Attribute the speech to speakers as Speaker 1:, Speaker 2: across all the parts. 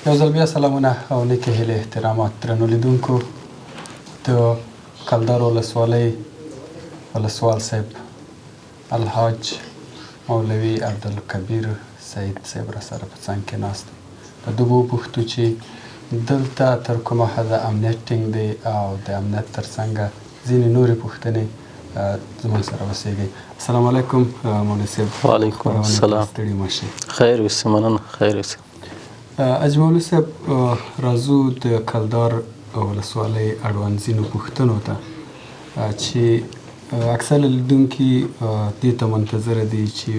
Speaker 1: یو ځل بیا سلامونه او نیکې هیلې احترامات درنو لیدونکو د کلدار ولسوالۍ ولسوال صاحب الحاج مولوي عبدالکبیر سعید صاحب را سره په څنګ کې ناست دی. د ده به وپوښتو چې دلته تر کومه حده امنیت ټینګ دی او د امنیت تر څنګه ځینې نورې پوښتنې زموږ سره اوسېږئ. السلام علیکم مولوي صاحب.
Speaker 2: وعلیکم السلام.
Speaker 1: ستړي مه شئ.
Speaker 2: خیر اوسئ، مننه. خیر اوسئ.
Speaker 1: حاجي مولوي صاحب، راځو د کلدار ولسوالۍ اړوند ځینو پوښتنو ته چې اکثر لیدونکي دې ته منتظره دي چې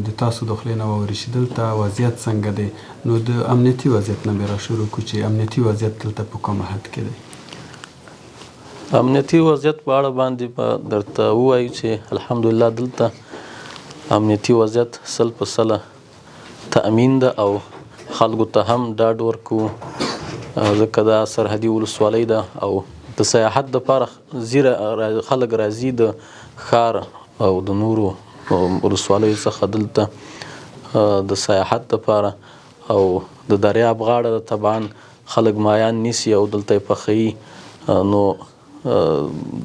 Speaker 1: د تاسو د خولې نه واوري چې دلته وضعیت څنګه دی. نو د امنیتي وضعیت نه بیا را شروع کړو چې امنیتي وضعیت دلته په کوم حد کې دی؟
Speaker 2: امنیتي وضعیت په اړه باندې به درته ووایو چې الحمدلله دلته امنیتي وضعیت 100% تأمین ده او خلکو ته هم ډاډ ورکوو، ځکه دا سرحدي ولسوالۍ ده او د سیاحت دپاره خلک راځي د ښار او د نورو ولسوالیو څخه دلته د سیاحت دپاره، او د دریاب غاړه ده، طبعا خلک مایان نیسي او دلته یې پخوي. نو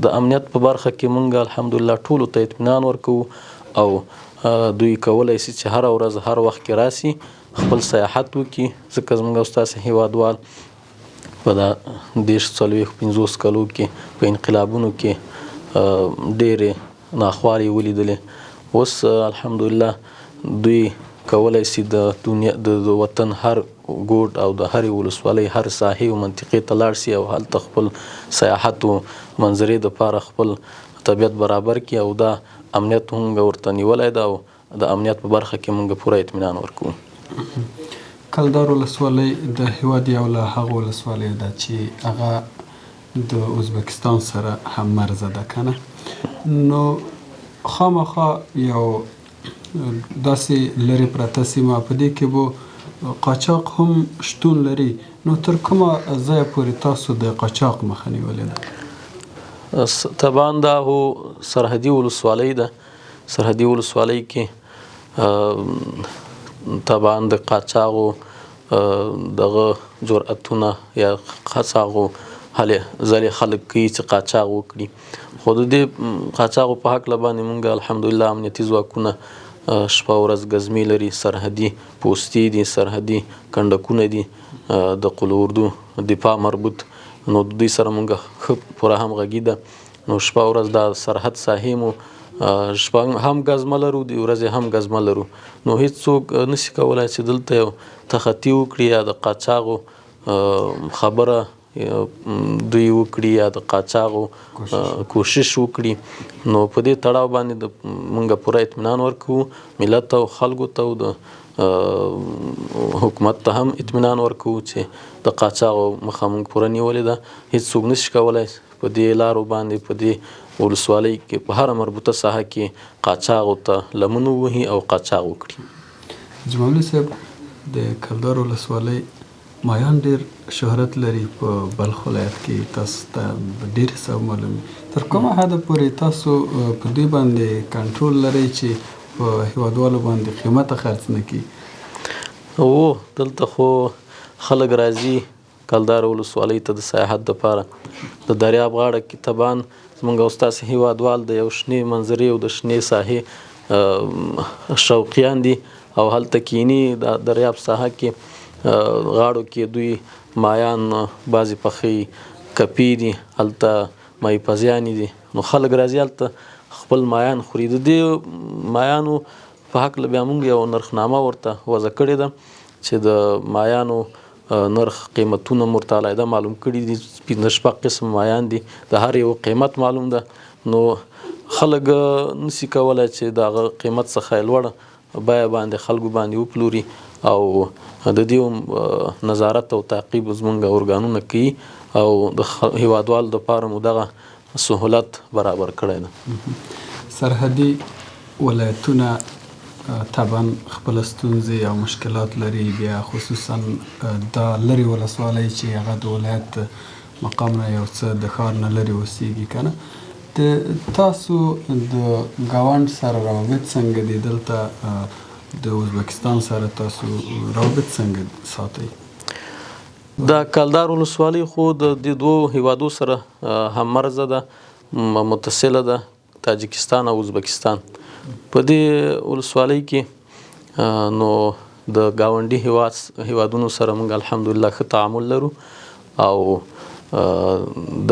Speaker 2: د امنیت په برخه کې مونږ الحمدلله ټولو ته اطمینان ورکوو او دوی کولی شي چې هره ورځ هر وخت کې راسي خپل سیاحت وکړي، ځکه زموږ او ستاسې هیوادوال په دا 30-40-50 کلو کې په انقلابونو کې ډېرې ناخوالې ولیدلې. اوس الحمدلله دوی کولی شي د وطن هر ګوټ او د هرې ولسوالۍ هر ساحې او منطقې ته لاړ شي او هلته خپل سیاحت و منظرې دپاره خپل طبیعت برابر کړي، او دا امنیت مونږ ورته نیولی ده او د امنیت په برخه کې مونږ پوره اطمینان ورکوو.
Speaker 1: کلدار ولسوالۍ د هیواد یو له هغو ولسوالیو ده چې هغه د ازبکستان سره هم مرزه ده که نه؟ نو خامخا یو داسې لرې پرته سیمه په دې کې به قاچاق هم شتون لري. نو تر کومه ځایه پورې تاسو د قاچاق مخه نیولې ده؟
Speaker 2: طبعا دا هو سرحدي ولسوالۍ ده. سرحدي ولسوالۍ کې طبعا د قاچاقو دغه جرأتونه یا قاچاقو ځلې خلک کوي چې قاچاق وکړي، خو د دې قاچاقو په هکله باندې مونږ الحمدلله امنیتي ځواکونه شپه ورځ ګزمې لري، سرحدي پوستې دي، سرحدي کنډکونه دي د قول اردو دفاع مربوط. نو د دوی سره مونږ ښه پوره همغږي ده. نو شپه ورځ دا سرحد ساحې مو شپه هم ګزمه لرو، د ورځې هم ګزمه لرو. نو هیڅوک نشي کولی چې دلته یو تخطي وکړي یا د قاچاقو خبره دوی وکړي یا د قاچاقو کوشش وکړي. نو په دې تړاو باندې مونږ پوره اطمینان ورکوو ملت او خلکو ته، او د حکومت ته هم اطمینان ورکوو چې د قاچاقو مخه مونږ پوره نیولې ده. هیڅوک نشي کولی په دې لارو باندې په دې ولسوالۍ کې په هره مربوطه ساحه کې قاچاقو ته لمن ووهي او قاچاق وکړي.
Speaker 1: حاجي مولوي صاحب، د کلدار ولسوالۍ مایان ډېر شهرت لري په بلخ ولایت کې، تاسو ته ډېر حساب معلوم. تر کومه حده پورې تاسو په دوی باندې کنټرول لرئ چې په هیوادوالو باندې قیمته خرڅ نه کړي؟
Speaker 2: دلته خو خلک راځي کلدار ولسوالۍ ته د سیاحت دپاره. د دریاب غاړه کې طبعا زموږ او ستاسې هیوادوال د یو شنې منظرې او د شنې ساحې شوقیان دي او هلته کینی د دریاب ساحه کې غاړو کې دوی مایان بعضې پخوي، کپي دي، هلته مای پزیانې دي. نو خلک راځي هلته خپل مایان خوري. د دې مایانو په هکله بیا موږ یو نرخنامه ورته وضع کړې ده چې د مایانو نرخ قیمتونه مو ورته علیحده معلوم کړي دي. 15 قسم مایان دي، د هر یو قیمت معلوم ده. نو خلک نشي کولی چې د هغه قیمت څخه یې لوړه بیه باندې خلکو باندې وپلوري، او د دې نظارت او تعقیب زموږ ارګانونه کوي او د هیوادوالو دپاره مو دغه سهولت برابر کړی ده.
Speaker 1: سرحدي ولایتونه طبعا خپل ستونزې او مشکلات لري، بیا خصوصا دا لرې ولسوالۍ چې هغه د ولایت مقام نه یو څه د ښار نه لرې اوسېږي که نه. د تاسو د ګاونډ سره روابط څنګه دي؟ دلته د ازبکستان سره تاسو روابط څنګه ساتئ؟
Speaker 2: د کلدار ولسوالۍ خو د دوو هیوادو سره هم مرزه ده، متصله ده، تاجکستان او ازبکستان. په دې ولسوالۍ کې نو د ګاونډي هیوادونو سره موږ الحمدلله ښه تعامل لرو، او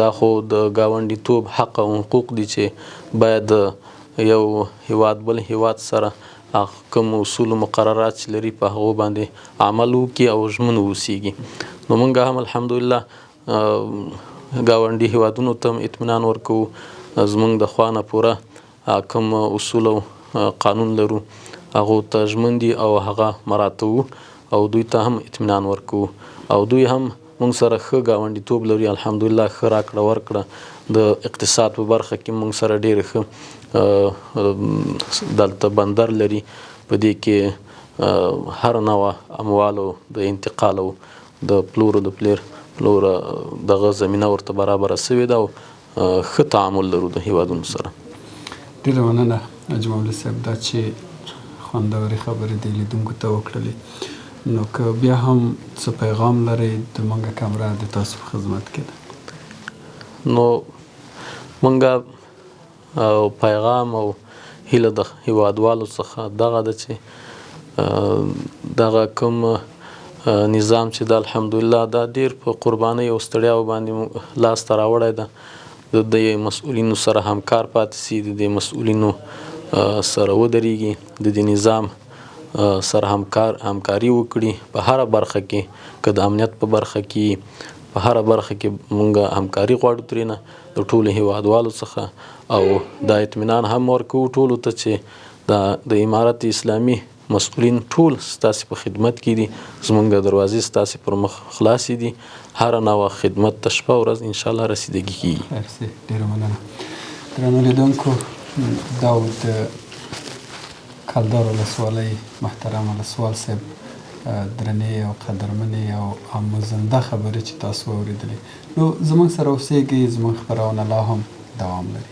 Speaker 2: دا خو د ګاونډیتوب حق او حقوق دي چې باید یو هیواد بل هیواد سره کوم اصول و مقررات چې لري په هغو باندې عمل وکړي او ژمن واوسیږي. نو موږ هم الحمدلله ګاونډي هیوادونو ته هم اطمینان ورکوو، زموږ د خوا نه پوره کوم اصول او قانون لرو هغو ته ژمن دي او هغه مراعاتوو، او دوی ته هم اطمینان ورکوو، او دوی هم موږ سره ښه ګاونډیتوب لري الحمدلله. ښه راکړه ورکړه د اقتصاد په برخه کې موږ سره ډېر ښه دلته بندر لري، په دې کې هر نوع اموالو د انتقال او د پلورو دغه زمینه ورته برابره سوې ده، او ښه تعامل لرو د هیوادونو سره.
Speaker 1: ډېره مننه حاجي مولوي صاحب، دا چې خوندورې خبرې دې لیدونکو ته وکړلې. نو که بیا هم څه پیغام لرئ د موږ کامره د تاسو په خدمت کې ده.
Speaker 2: نو موږ پیغام او هیله د هیوادوالو څخه دغه ده چې دغه کوم نظام چې دا الحمدلله دا ډېر په قربانۍ او ستړیاو باندې لاسته راوړی ده، د دې مسؤلینو سره همکار پاتې سي، د دې مسؤلینو سره ودرېږي، د دې نظام سره همکاري وکړي په هره برخه کې، که د امنیت په برخه کې، په هره برخه کې موږ همکاري غواړو ترېنه د ټولو هیوادوالو څخه، او دا اطمینان هم ورکوو ټولو ته چې د امارت اسلامي مسؤلین ټول ستاسې په خدمت کې دي، زموږ دروازې ستاسې پر مخ خلاصې دي، هره نوع خدمت ته شپه ورځ انشاءالله رسیدګي کېږي.
Speaker 1: خیر، ډېره مننه. درنو لیدونکو، دا د کلدار ولسوالۍ محترم ولسوال صاحب درنې او قدرمنې او آموزنده خبرې چې تاسو واورېدلې. نو زموږ سره اوسېږئ، زموږ خپرونه لا هم دوام لري.